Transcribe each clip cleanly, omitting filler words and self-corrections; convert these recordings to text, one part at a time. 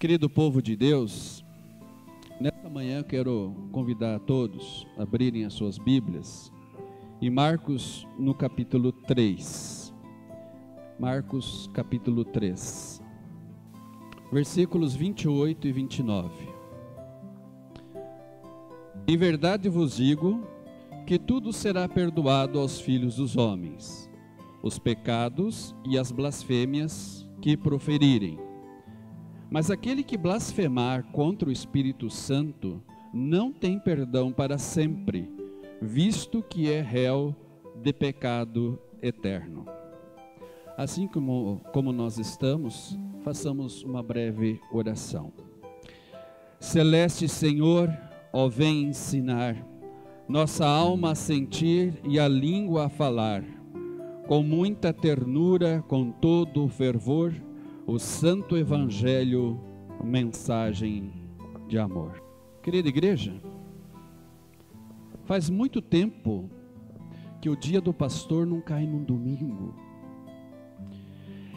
Querido povo de Deus, nesta manhã quero convidar a todos a abrirem as suas Bíblias em Marcos no capítulo 3. Marcos capítulo 3, versículos 28 e 29. Em verdade vos digo que tudo será perdoado aos filhos dos homens, os pecados e as blasfêmias que proferirem. Mas aquele que blasfemar contra o Espírito Santo não tem perdão para sempre, visto que é réu de pecado eterno. Assim como nós estamos, façamos uma breve oração. Celeste Senhor, ó vem ensinar nossa alma a sentir e a língua a falar, com muita ternura, com todo o fervor, o Santo Evangelho, mensagem de amor. Querida igreja, faz muito tempo que o dia do pastor não cai num domingo.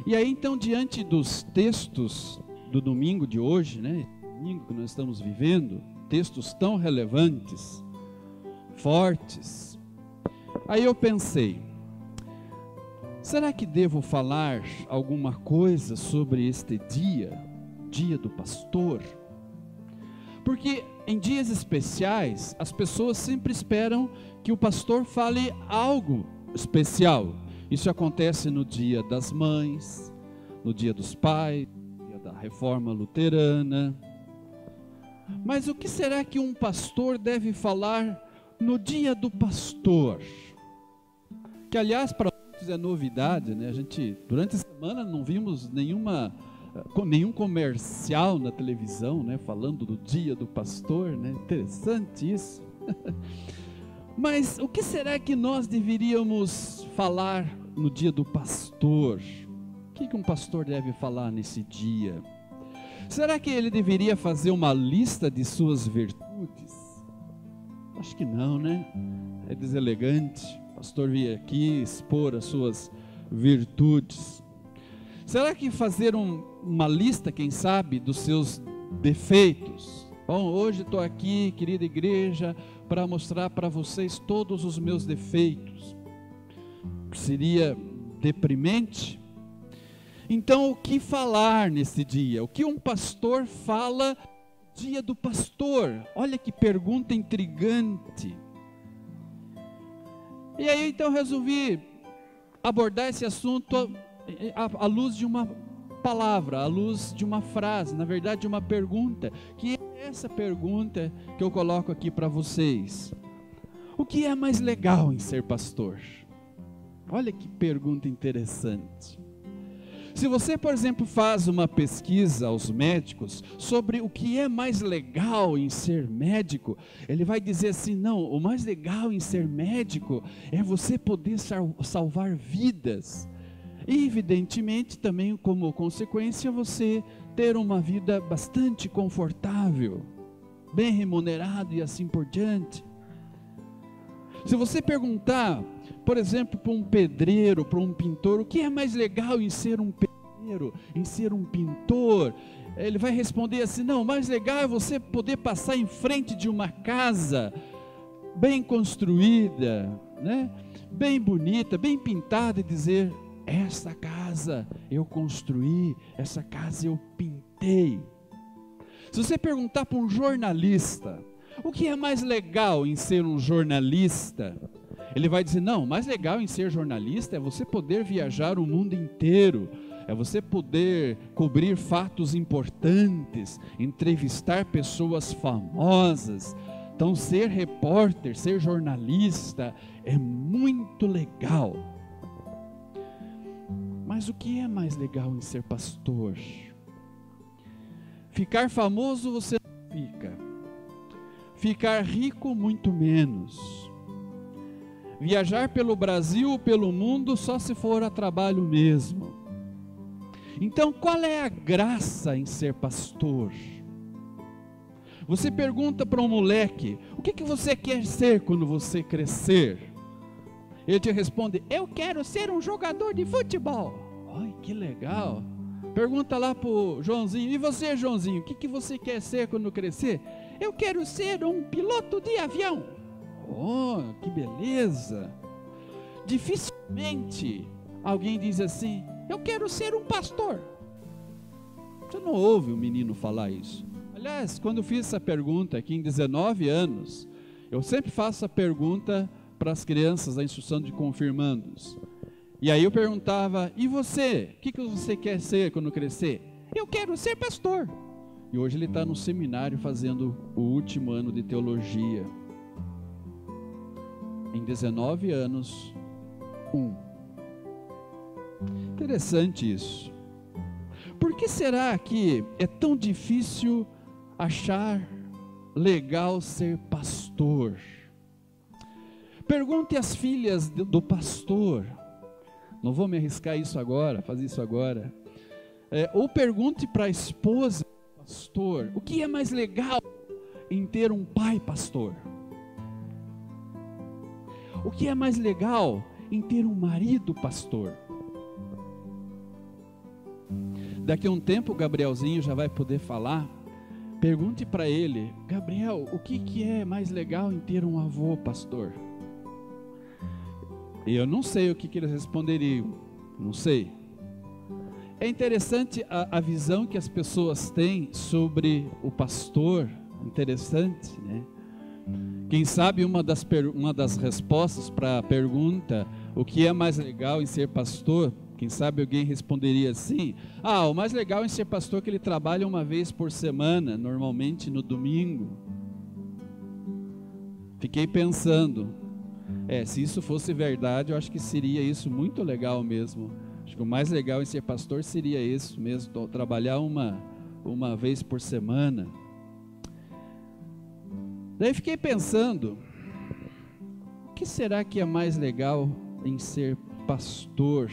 E aí então, diante dos textos do domingo de hoje, domingo que nós estamos vivendo, textos tão relevantes, fortes, aí eu pensei, será que devo falar alguma coisa sobre este dia do pastor? Porque em dias especiais, as pessoas sempre esperam que o pastor fale algo especial. Isso acontece no dia das mães, no dia dos pais, no dia da reforma luterana. Mas o que será que um pastor deve falar no dia do pastor? Que aliás, para muitos é novidade, A gente, durante a semana, não vimos nenhum comercial na televisão, falando do dia do pastor, Interessante isso. Mas o que será que nós deveríamos falar no dia do pastor? O que um pastor deve falar nesse dia? Será que ele deveria fazer uma lista de suas virtudes? Acho que não, É deselegante o pastor vir aqui expor as suas virtudes. Será que fazer uma lista, quem sabe, dos seus defeitos? Bom, hoje estou aqui, querida igreja, para mostrar para vocês todos os meus defeitos. Seria deprimente? Então, o que falar nesse dia? O que um pastor fala no dia do pastor? Olha que pergunta intrigante. E aí, então, resolvi abordar esse assunto à luz de uma palavra, à luz de uma frase, na verdade, de uma pergunta, que é essa pergunta que eu coloco aqui para vocês. O que é mais legal em ser pastor? Olha que pergunta interessante. Se você, por exemplo, faz uma pesquisa aos médicos sobre o que é mais legal em ser médico, ele vai dizer assim, não, o mais legal em ser médico é você poder salvar vidas. E evidentemente também como consequência você ter uma vida bastante confortável, bem remunerado e assim por diante. Se você perguntar, por exemplo, para um pedreiro, para um pintor, o que é mais legal em ser um pedreiro, em ser um pintor? Ele vai responder assim, não, o mais legal é você poder passar em frente de uma casa bem construída, bem bonita, bem pintada e dizer, essa casa eu construí, essa casa eu pintei. Se você perguntar para um jornalista, o que é mais legal em ser um jornalista? Ele vai dizer, não, o mais legal em ser jornalista é você poder viajar o mundo inteiro, é você poder cobrir fatos importantes, entrevistar pessoas famosas. Então ser repórter, ser jornalista é muito legal. Mas o que é mais legal em ser pastor? Ficar famoso você não fica. Ficar rico muito menos. Viajar pelo Brasil ou pelo mundo só se for a trabalho mesmo. Então qual é a graça em ser pastor? Você pergunta para um moleque, o que você quer ser quando você crescer? Ele te responde, eu quero ser um jogador de futebol. Ai, que legal. Pergunta lá para o Joãozinho: e você, Joãozinho, o que você quer ser quando crescer? Eu quero ser um piloto de avião. Oh, que beleza! Dificilmente alguém diz assim: eu quero ser um pastor. Você não ouve o menino falar isso. Aliás, quando eu fiz essa pergunta aqui em 19 anos, eu sempre faço a pergunta para as crianças da instrução de confirmandos. E aí eu perguntava: e você? O que você quer ser quando crescer? Eu quero ser pastor. E hoje ele está no seminário fazendo o último ano de teologia. Em 19 anos, Interessante isso. Por que será que é tão difícil achar legal ser pastor? Pergunte às filhas do pastor. Não vou me arriscar isso agora, fazer isso agora. Ou pergunte para a esposa do pastor: o que é mais legal em ter um pai pastor? O que é mais legal em ter um marido pastor? Daqui a um tempo o Gabrielzinho já vai poder falar. Pergunte para ele: Gabriel, o que é mais legal em ter um avô pastor? E eu não sei o que eles responderiam, não sei. É interessante a visão que as pessoas têm sobre o pastor, interessante, né? Quem sabe uma das respostas para a pergunta: o que é mais legal em ser pastor? Quem sabe alguém responderia assim: o mais legal em ser pastor é que ele trabalha uma vez por semana, normalmente no domingo. Fiquei pensando, se isso fosse verdade, eu acho que seria isso muito legal mesmo. Acho que o mais legal em ser pastor seria isso mesmo, trabalhar uma vez por semana. Daí fiquei pensando, o que será que é mais legal em ser pastor?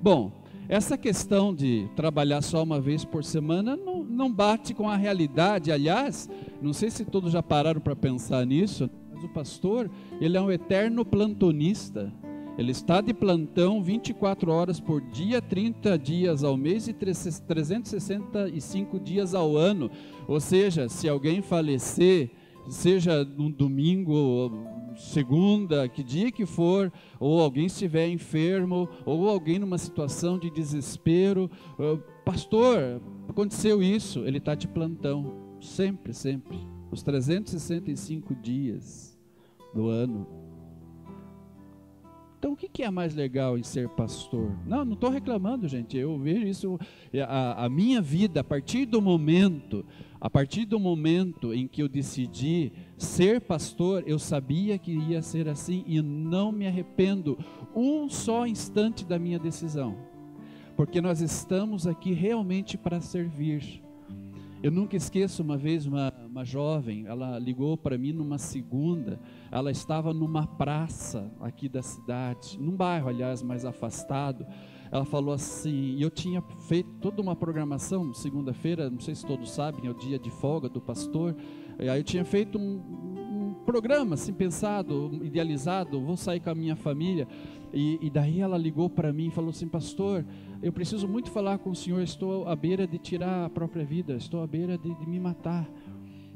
Bom, essa questão de trabalhar só uma vez por semana não bate com a realidade. Aliás, não sei se todos já pararam para pensar nisso, mas o pastor, ele é um eterno plantonista. Ele está de plantão 24 horas por dia, 30 dias ao mês e 365 dias ao ano. Ou seja, se alguém falecer, seja no domingo, segunda, que dia que for, ou alguém estiver enfermo, ou alguém numa situação de desespero, pastor, aconteceu isso, ele está de plantão, sempre, os 365 dias do ano. Então o que é mais legal em ser pastor? Não estou reclamando, gente, eu vejo isso, a minha vida, a partir do momento em que eu decidi ser pastor, eu sabia que ia ser assim e não me arrependo um só instante da minha decisão, porque nós estamos aqui realmente para servir. Eu nunca esqueço uma vez uma jovem, ela ligou para mim numa segunda, ela estava numa praça aqui da cidade, num bairro, aliás, mais afastado. Ela falou assim, eu tinha feito toda uma programação, segunda-feira, não sei se todos sabem, é o dia de folga do pastor, e aí eu tinha feito um programa assim, pensado, idealizado, vou sair com a minha família, e daí ela ligou para mim e falou assim: pastor, eu preciso muito falar com o senhor, estou à beira de tirar a própria vida, estou à beira de me matar,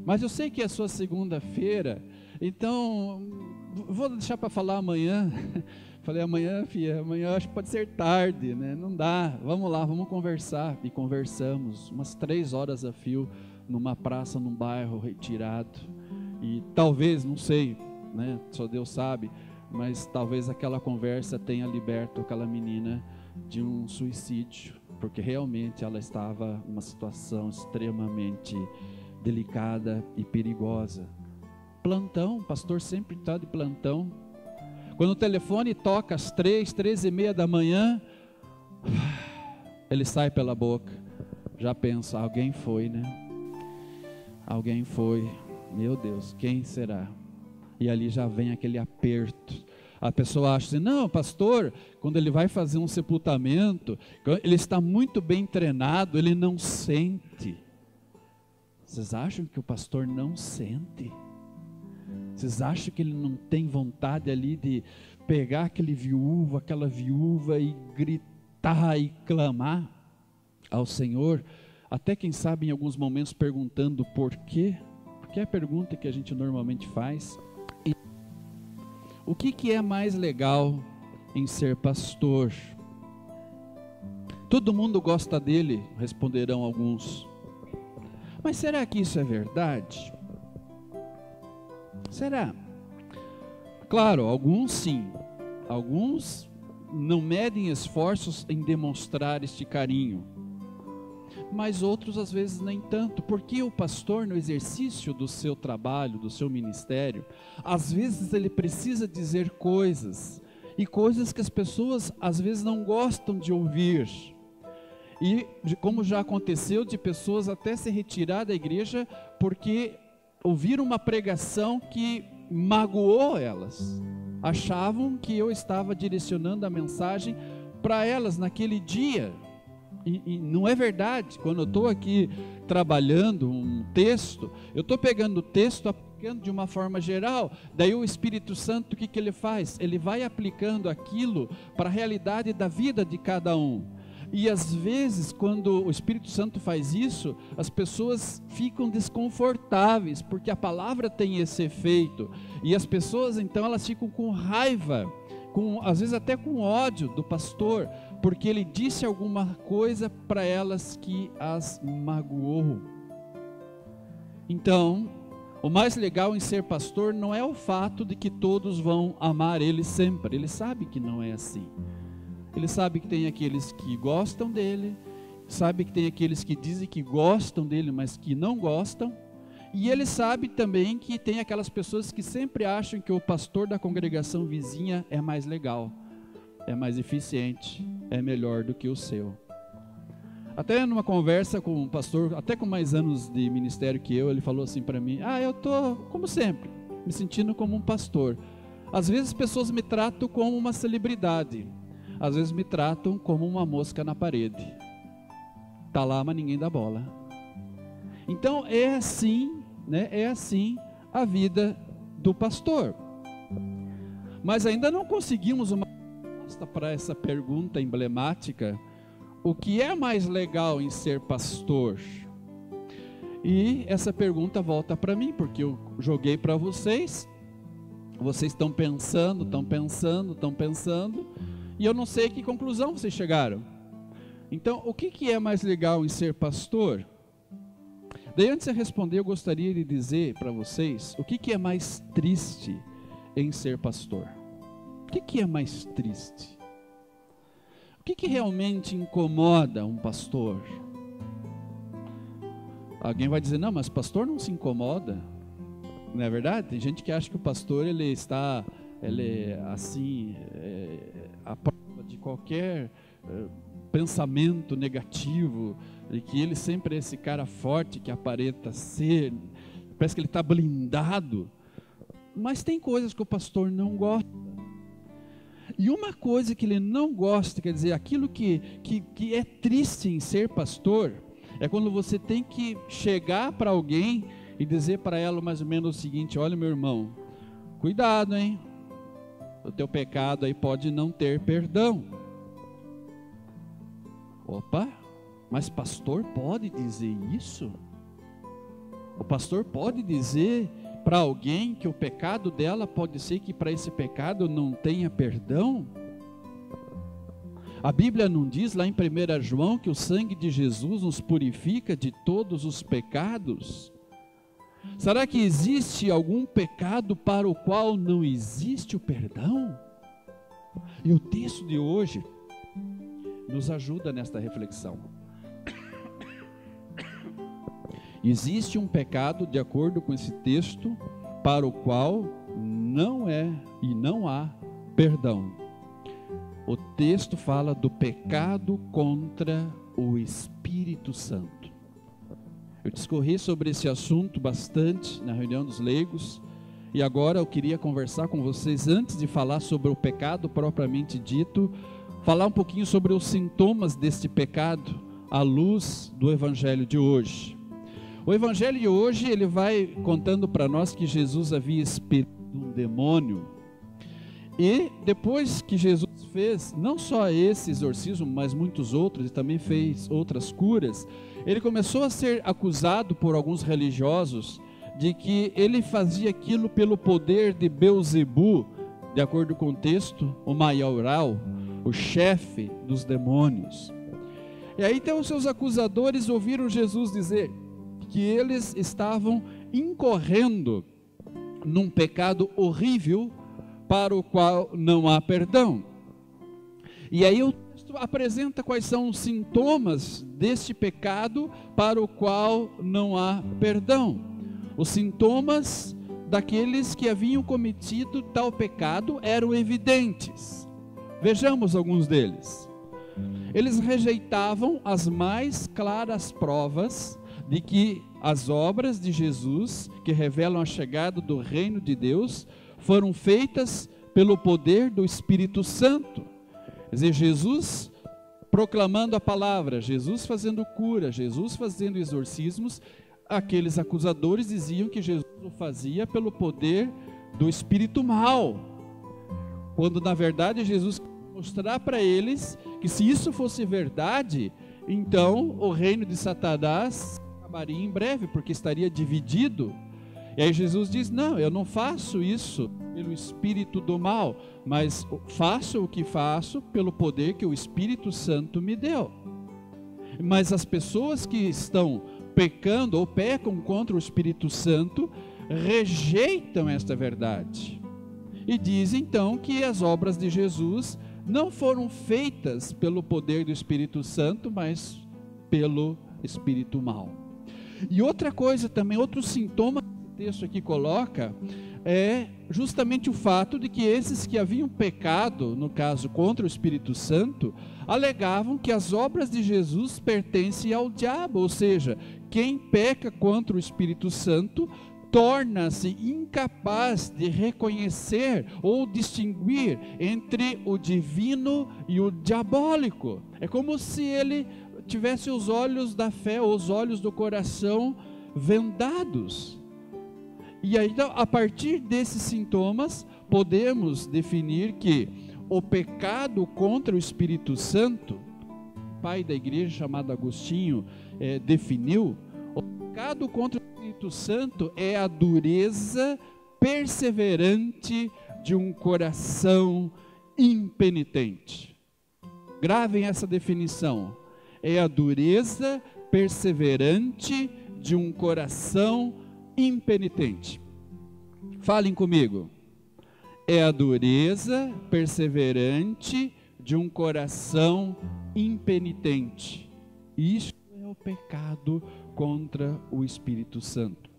mas eu sei que é sua segunda-feira, então vou deixar para falar amanhã. Falei: amanhã, filha, amanhã acho que pode ser tarde, né? Não dá, vamos lá, vamos conversar. E conversamos umas 3 horas a fio, numa praça, num bairro retirado. E talvez, não sei, né? Só Deus sabe, mas talvez aquela conversa tenha liberto aquela menina de um suicídio, porque realmente ela estava numa situação extremamente delicada e perigosa. Plantão, o pastor sempre está de plantão. Quando o telefone toca às 3h30 da manhã, ele sai pela boca. Já pensa: alguém foi, né? Alguém foi. Meu Deus, quem será? E ali já vem aquele aperto. A pessoa acha assim: não, pastor, quando ele vai fazer um sepultamento, ele está muito bem treinado, ele não sente. Vocês acham que o pastor não sente? Vocês acham que ele não tem vontade ali de pegar aquela viúva e gritar e clamar? ao Senhor, até quem sabe em alguns momentos perguntando por quê, porque é a pergunta que a gente normalmente faz. E o que é mais legal em ser pastor? Todo mundo gosta dele, responderão alguns. Mas será que isso é verdade? Será? Claro, alguns sim. Alguns não medem esforços em demonstrar este carinho. Mas outros às vezes nem tanto, porque o pastor no exercício do seu trabalho, do seu ministério, às vezes ele precisa dizer coisas, e coisas que as pessoas às vezes não gostam de ouvir. E como já aconteceu de pessoas até se retirar da igreja porque ouviram uma pregação que magoou elas. Achavam que eu estava direcionando a mensagem para elas naquele dia. E não é verdade. Quando eu estou aqui trabalhando um texto, eu estou pegando o texto, aplicando de uma forma geral. Daí o Espírito Santo, o que ele faz? Ele vai aplicando aquilo para a realidade da vida de cada um. E às vezes, quando o Espírito Santo faz isso, as pessoas ficam desconfortáveis, porque a palavra tem esse efeito. E as pessoas, então, elas ficam com raiva, às vezes até com ódio do pastor, porque ele disse alguma coisa para elas que as magoou. Então, o mais legal em ser pastor não é o fato de que todos vão amar ele sempre. Ele sabe que não é assim. Ele sabe que tem aqueles que gostam dele, sabe que tem aqueles que dizem que gostam dele, mas que não gostam. E ele sabe também que tem aquelas pessoas que sempre acham que o pastor da congregação vizinha é mais legal, é mais eficiente, é melhor do que o seu. Até numa conversa com um pastor, até com mais anos de ministério que eu, ele falou assim para mim: eu estou, como sempre, me sentindo como um pastor. Às vezes as pessoas me tratam como uma celebridade. Às vezes me tratam como uma mosca na parede. Está lá, mas ninguém dá bola. Então é assim, né? É assim a vida do pastor. Mas ainda não conseguimos uma resposta para essa pergunta emblemática: o que é mais legal em ser pastor? E essa pergunta volta para mim, porque eu joguei para vocês. Vocês estão pensando, e eu não sei que conclusão vocês chegaram. Então, o que é mais legal em ser pastor? Daí, antes de responder, eu gostaria de dizer para vocês o que é mais triste em ser pastor. O que é mais triste? O que realmente incomoda um pastor? Alguém vai dizer: não, mas pastor não se incomoda. Não é verdade? Tem gente que acha que o pastor ele é assim, a prova de qualquer pensamento negativo, e que ele sempre é esse cara forte que aparenta ser, parece que ele está blindado. Mas tem coisas que o pastor não gosta. E uma coisa que ele não gosta, quer dizer, aquilo que é triste em ser pastor, é quando você tem que chegar para alguém e dizer para ela mais ou menos o seguinte: olha, meu irmão, cuidado, hein? O teu pecado aí pode não ter perdão. Opa, mas pastor pode dizer isso? O pastor pode dizer para alguém que o pecado dela pode ser que para esse pecado não tenha perdão? A Bíblia não diz lá em 1 João que o sangue de Jesus nos purifica de todos os pecados? Será que existe algum pecado para o qual não existe o perdão? E o texto de hoje nos ajuda nesta reflexão. Existe um pecado, de acordo com esse texto, para o qual não há perdão. O texto fala do pecado contra o Espírito Santo. Eu discorri sobre esse assunto bastante na reunião dos leigos, e agora eu queria conversar com vocês, antes de falar sobre o pecado propriamente dito, falar um pouquinho sobre os sintomas deste pecado, à luz do Evangelho de hoje. O Evangelho de hoje, ele vai contando para nós que Jesus havia expelido um demônio, e depois que Jesus fez não só esse exorcismo, mas muitos outros, e também fez outras curas, ele começou a ser acusado por alguns religiosos de que ele fazia aquilo pelo poder de Beelzebu, de acordo com o texto, o maioral, o chefe dos demônios. E aí então os seus acusadores ouviram Jesus dizer que eles estavam incorrendo num pecado horrível para o qual não há perdão. E aí o texto apresenta quais são os sintomas deste pecado para o qual não há perdão. Os sintomas daqueles que haviam cometido tal pecado eram evidentes. Vejamos alguns deles. Eles rejeitavam as mais claras provas de que as obras de Jesus, que revelam a chegada do reino de Deus, foram feitas pelo poder do Espírito Santo. Quer dizer, Jesus proclamando a palavra, Jesus fazendo cura, Jesus fazendo exorcismos. Aqueles acusadores diziam que Jesus o fazia pelo poder do espírito mau, quando na verdade Jesus queria mostrar para eles que se isso fosse verdade, então o reino de Satanás acabaria em breve, porque estaria dividido. E aí Jesus diz: não, eu não faço isso pelo espírito do mal, mas faço o que faço pelo poder que o Espírito Santo me deu. Mas as pessoas que estão pecando ou pecam contra o Espírito Santo rejeitam esta verdade e dizem então que as obras de Jesus não foram feitas pelo poder do Espírito Santo, mas pelo espírito mau. E outra coisa também, outro sintoma que o texto aqui coloca é justamente o fato de que esses que haviam pecado, no caso contra o Espírito Santo, alegavam que as obras de Jesus pertencem ao diabo, ou seja, quem peca contra o Espírito Santo torna-se incapaz de reconhecer ou distinguir entre o divino e o diabólico. É como se ele tivesse os olhos da fé, ou os olhos do coração vendados. E aí, a partir desses sintomas, podemos definir que o pecado contra o Espírito Santo, o pai da igreja chamado Agostinho definiu, o pecado contra o Espírito Santo é a dureza perseverante de um coração impenitente. Gravem essa definição: é a dureza perseverante de um coração impenitente. Falem comigo. É a dureza perseverante de um coração impenitente. Isto é o pecado contra o Espírito Santo.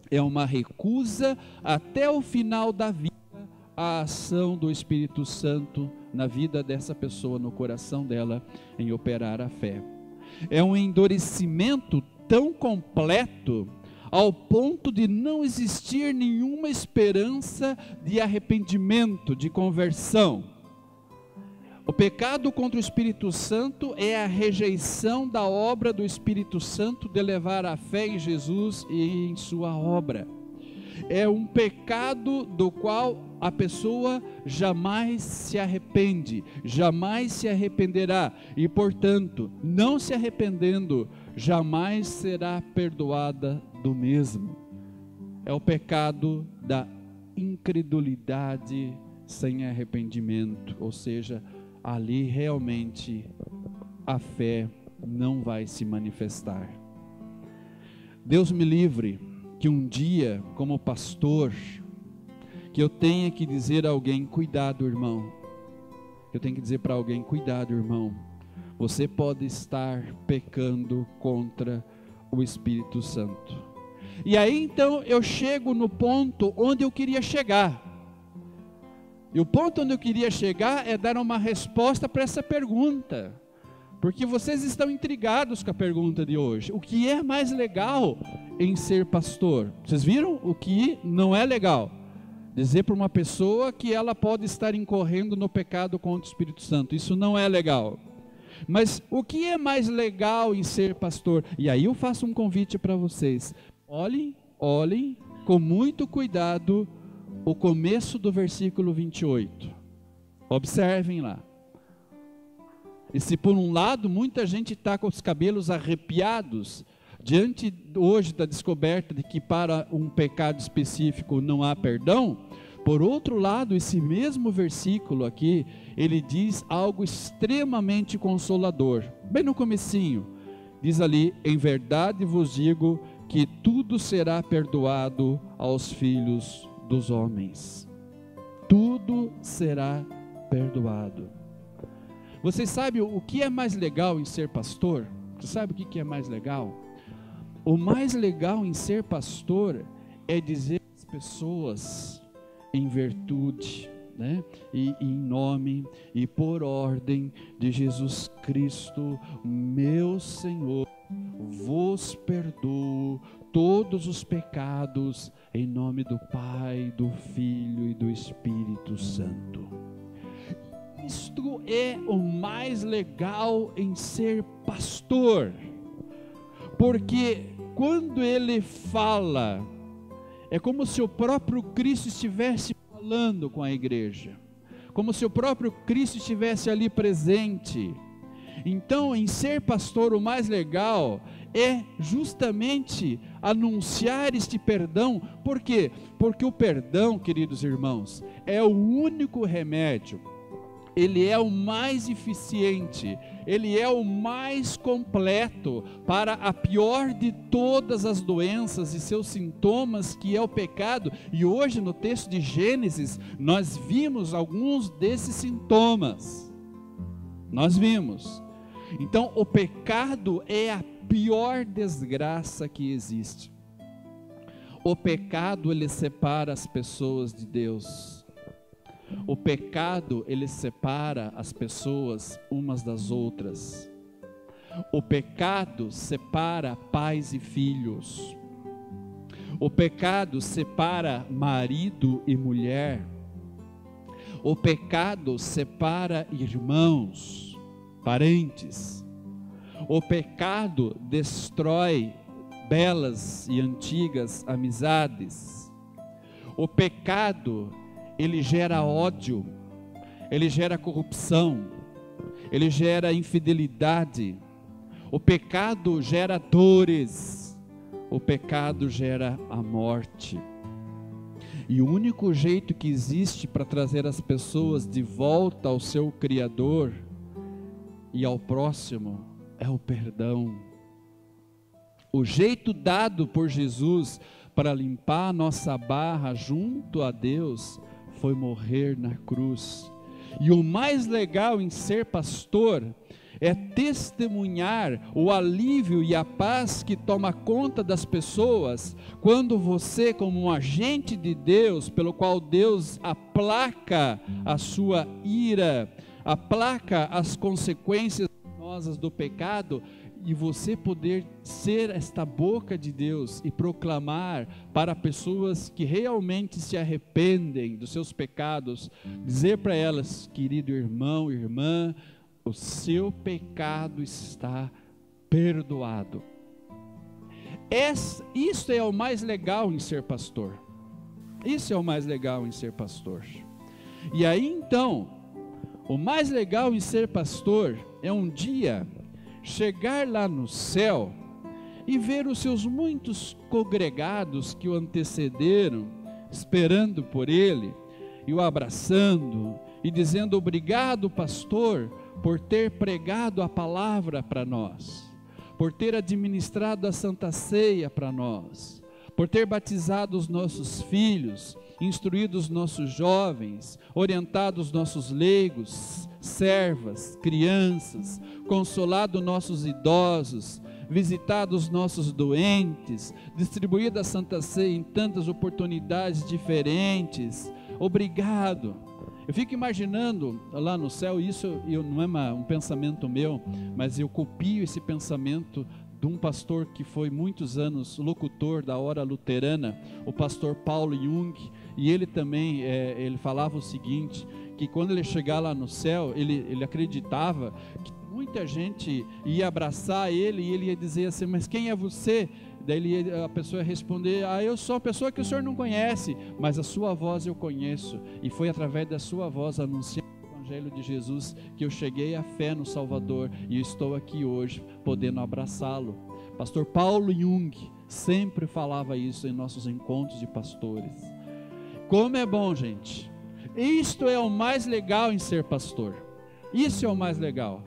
É uma recusa até o final da vida à ação do Espírito Santo na vida dessa pessoa, no coração dela, em operar a fé. É um endurecimento tão completo ao ponto de não existir nenhuma esperança de arrependimento, de conversão. O pecado contra o Espírito Santo é a rejeição da obra do Espírito Santo de levar a fé em Jesus e em sua obra. É um pecado do qual a pessoa jamais se arrepende, jamais se arrependerá e, portanto, não se arrependendo, jamais será perdoada do mesmo. É o pecado da incredulidade sem arrependimento, ou seja, ali realmente a fé não vai se manifestar. Deus me livre que um dia, como pastor, que eu tenha que dizer a alguém: cuidado, irmão. Eu tenho que dizer para alguém: cuidado, irmão. Você pode estar pecando contra o Espírito Santo. E aí então eu chego no ponto onde eu queria chegar. E o ponto onde eu queria chegar é dar uma resposta para essa pergunta. Porque vocês estão intrigados com a pergunta de hoje. O que é mais legal em ser pastor? Vocês viram o que não é legal? Dizer para uma pessoa que ela pode estar incorrendo no pecado contra o Espírito Santo. Isso não é legal. Mas o que é mais legal em ser pastor? E aí eu faço um convite para vocês. Olhem com muito cuidado o começo do versículo 28. Observem lá. E se por um lado muita gente está com os cabelos arrepiados, diante hoje da descoberta de que para um pecado específico não há perdão, por outro lado, esse mesmo versículo aqui, ele diz algo extremamente consolador. Bem no comecinho, diz ali: em verdade vos digo que tudo será perdoado aos filhos dos homens. Tudo será perdoado. Você sabe o que é mais legal em ser pastor? Você sabe o que é mais legal? O mais legal em ser pastor é dizer às pessoas, em virtude, né? E em nome e por ordem de Jesus Cristo, meu Senhor, vos perdoo todos os pecados, em nome do Pai, do Filho e do Espírito Santo. Isto é o mais legal em ser pastor, porque quando ele fala, é como se o próprio Cristo estivesse falando com a igreja, como se o próprio Cristo estivesse ali presente. Então, em ser pastor, o mais legal é justamente anunciar este perdão. Por quê? Porque o perdão, queridos irmãos, é o único remédio. Ele é o mais eficiente, ele é o mais completo para a pior de todas as doenças e seus sintomas, que é o pecado. E hoje no texto de Gênesis, nós vimos alguns desses sintomas. Nós vimos. Então, o pecado é a pior desgraça que existe. O pecado, ele separa as pessoas de Deus. O pecado, ele separa as pessoas umas das outras. O pecado separa pais e filhos. O pecado separa marido e mulher. O pecado separa irmãos, parentes. O pecado destrói belas e antigas amizades. O pecado, ele gera ódio, ele gera corrupção, ele gera infidelidade. O pecado gera dores, o pecado gera a morte. E o único jeito que existe para trazer as pessoas de volta ao seu Criador e ao próximo é o perdão. O jeito dado por Jesus para limpar a nossa barra junto a Deus foi morrer na cruz. E o mais legal em ser pastor é testemunhar o alívio e a paz que toma conta das pessoas quando você, como um agente de Deus, pelo qual Deus aplaca a sua ira, aplaca as consequências danosas do pecado, e você poder ser esta boca de Deus e proclamar para pessoas que realmente se arrependem dos seus pecados, dizer para elas: querido irmão, irmã, o seu pecado está perdoado. Isso é o mais legal em ser pastor. Isso é o mais legal em ser pastor. E aí então, o mais legal em ser pastor é um dia chegar lá no céu e ver os seus muitos congregados que o antecederam, esperando por ele, e o abraçando, e dizendo: obrigado, pastor, por ter pregado a palavra para nós, por ter administrado a Santa Ceia para nós, por ter batizado os nossos filhos, instruído os nossos jovens, orientado os nossos leigos, servas, crianças, consolado nossos idosos, visitado os nossos doentes, distribuído a Santa Ceia em tantas oportunidades diferentes. Obrigado. Eu fico imaginando lá no céu, isso não é um pensamento meu, mas eu copio esse pensamento de um pastor que foi muitos anos locutor da hora luterana, o pastor Paulo Jung, e ele também, ele falava o seguinte, que quando ele chegar lá no céu, ele acreditava que muita gente ia abraçar ele, e ele ia dizer assim: mas quem é você? Daí a pessoa ia responder: eu sou a pessoa que o senhor não conhece, mas a sua voz eu conheço, e foi através da sua voz anunciando o Evangelho de Jesus que eu cheguei à fé no Salvador e eu estou aqui hoje podendo abraçá-lo. Pastor Paulo Jung sempre falava isso em nossos encontros de pastores. Como é bom, gente. Isto é o mais legal em ser pastor. Isso é o mais legal.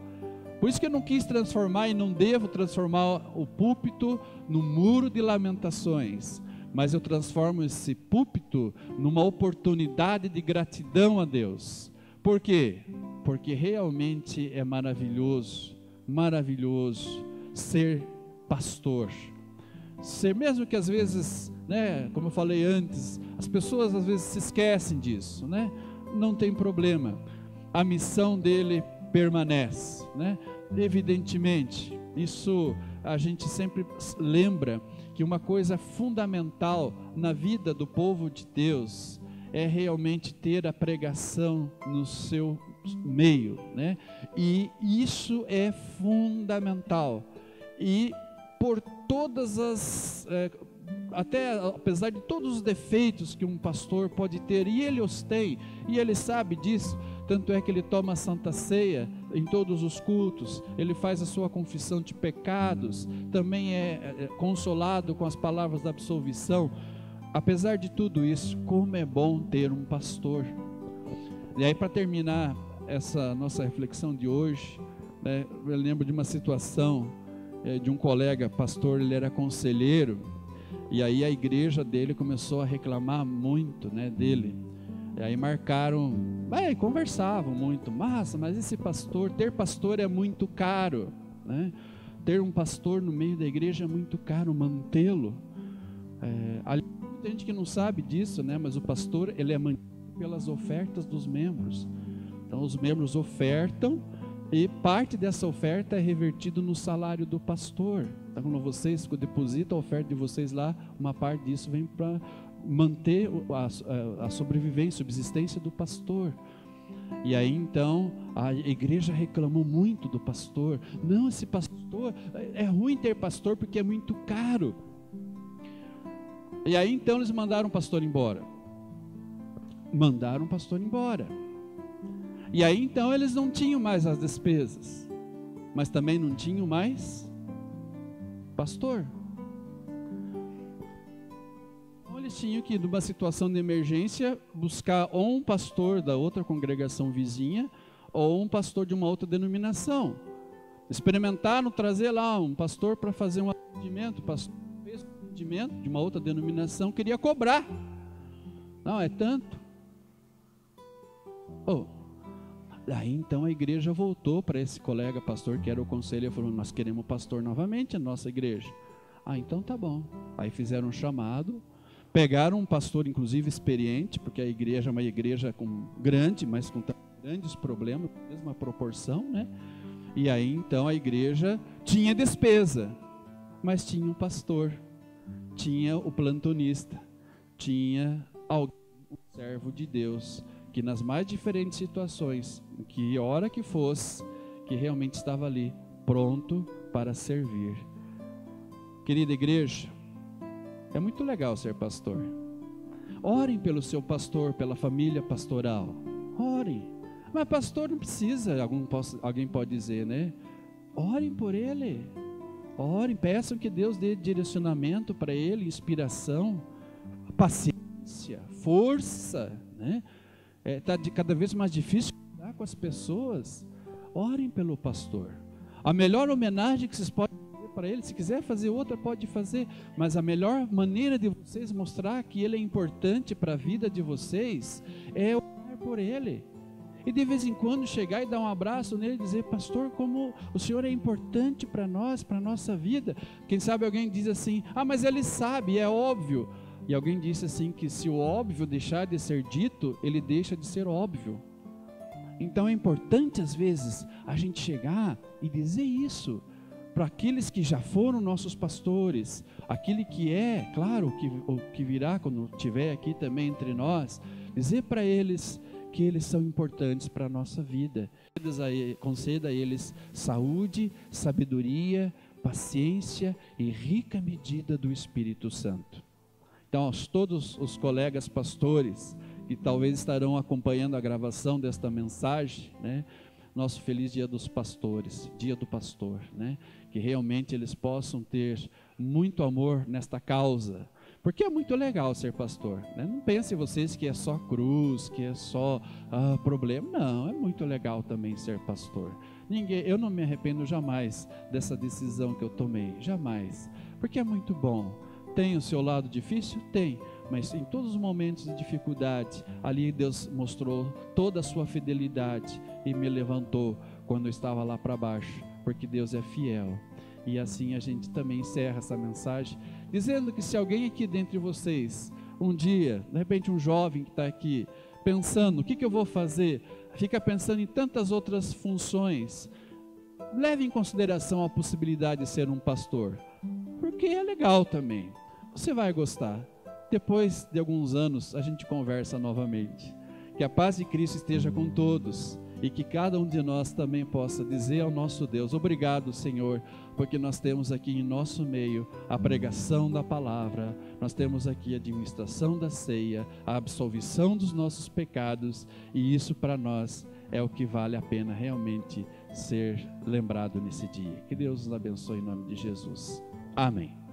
Por isso que eu não quis transformar e não devo transformar o púlpito num muro de lamentações, mas eu transformo esse púlpito numa oportunidade de gratidão a Deus. Por quê? Porque realmente é maravilhoso, maravilhoso ser pastor. Ser, mesmo que às vezes, né, como eu falei antes, as pessoas às vezes se esquecem disso, né? Não tem problema. A missão dele permanece, né? Evidentemente, isso a gente sempre lembra que uma coisa fundamental na vida do povo de Deus é realmente ter a pregação no seu meio, né? E isso é fundamental. E por todas as até apesar de todos os defeitos que um pastor pode ter, e ele os tem, e ele sabe disso, tanto é que ele toma a Santa Ceia em todos os cultos, ele faz a sua confissão de pecados, também é consolado com as palavras da absolvição. Apesar de tudo isso, como é bom ter um pastor. E aí, para terminar essa nossa reflexão de hoje, né, eu lembro de uma situação de um colega pastor, ele era conselheiro, e aí a igreja dele começou a reclamar muito, né, dele. E aí marcaram, conversavam muito, mas esse pastor, ter pastor é muito caro, né? Ter um pastor no meio da igreja é muito caro, mantê-lo. Tem gente que não sabe disso, né? Mas o pastor, ele é mantido pelas ofertas dos membros. Então os membros ofertam e parte dessa oferta é revertido no salário do pastor. Então quando vocês depositam a oferta de vocês lá, uma parte disso vem para manter a sobrevivência, a subsistência do pastor. E aí então a igreja reclamou muito do pastor. Não, esse pastor, é ruim ter pastor porque é muito caro. E aí então eles mandaram o pastor embora. E aí então eles não tinham mais as despesas, mas também não tinham mais pastor. Então eles tinham que, numa situação de emergência, buscar ou um pastor da outra congregação vizinha ou um pastor de uma outra denominação. Experimentaram trazer lá um pastor para fazer um atendimento, pastor fez um atendimento de uma outra denominação, queria cobrar. Não, é tanto. Aí então a igreja voltou para esse colega pastor que era o conselheiro e falou: nós queremos pastor novamente na nossa igreja. Então tá bom. Aí fizeram um chamado, pegaram um pastor inclusive experiente, porque a igreja é uma igreja grande, mas com grandes problemas, mesma proporção, né? E aí então a igreja tinha despesa, mas tinha um pastor, tinha o plantonista, tinha alguém, um servo de Deus, que nas mais diferentes situações, que hora que fosse, que realmente estava ali, pronto para servir. Querida igreja, é muito legal ser pastor. Orem pelo seu pastor, pela família pastoral. Orem. Mas pastor não precisa, alguém pode dizer, né? Orem por ele. Orem, peçam que Deus dê direcionamento para ele, inspiração, paciência, força, né? Está cada vez mais difícil lidar com as pessoas. Orem pelo pastor. A melhor homenagem que vocês podem fazer para ele, se quiser fazer outra, pode fazer, mas a melhor maneira de vocês mostrar que ele é importante para a vida de vocês é orar por ele. E de vez em quando chegar e dar um abraço nele e dizer: pastor, como o senhor é importante para nós, para a nossa vida. Quem sabe alguém diz assim: mas ele sabe, é óbvio. E alguém disse assim que se o óbvio deixar de ser dito, ele deixa de ser óbvio. Então é importante às vezes a gente chegar e dizer isso para aqueles que já foram nossos pastores, aquele que é, claro, o que virá quando estiver aqui também entre nós, dizer para eles que eles são importantes para a nossa vida. Conceda a eles saúde, sabedoria, paciência e rica medida do Espírito Santo. Então, todos os colegas pastores que talvez estarão acompanhando a gravação desta mensagem, né? Nosso feliz dia dos pastores, dia do pastor, né? Que realmente eles possam ter muito amor nesta causa, porque é muito legal ser pastor, né? Não pensem vocês que é só cruz, que é só problema. Não, é muito legal também ser pastor. Eu não me arrependo jamais dessa decisão que eu tomei, jamais, porque é muito bom. Tem o seu lado difícil? Tem, mas em todos os momentos de dificuldade, ali Deus mostrou toda a sua fidelidade e me levantou quando eu estava lá para baixo, porque Deus é fiel. E assim a gente também encerra essa mensagem, dizendo que se alguém aqui dentre vocês, um dia, de repente um jovem que está aqui, pensando, o que eu vou fazer? Fica pensando em tantas outras funções, leve em consideração a possibilidade de ser um pastor, porque é legal também, você vai gostar. Depois de alguns anos a gente conversa novamente. Que a paz de Cristo esteja com todos e que cada um de nós também possa dizer ao nosso Deus: obrigado, Senhor, porque nós temos aqui em nosso meio a pregação da palavra, nós temos aqui a administração da ceia, a absolvição dos nossos pecados, e isso para nós é o que vale a pena realmente ser lembrado nesse dia. Que Deus os abençoe em nome de Jesus. Amém.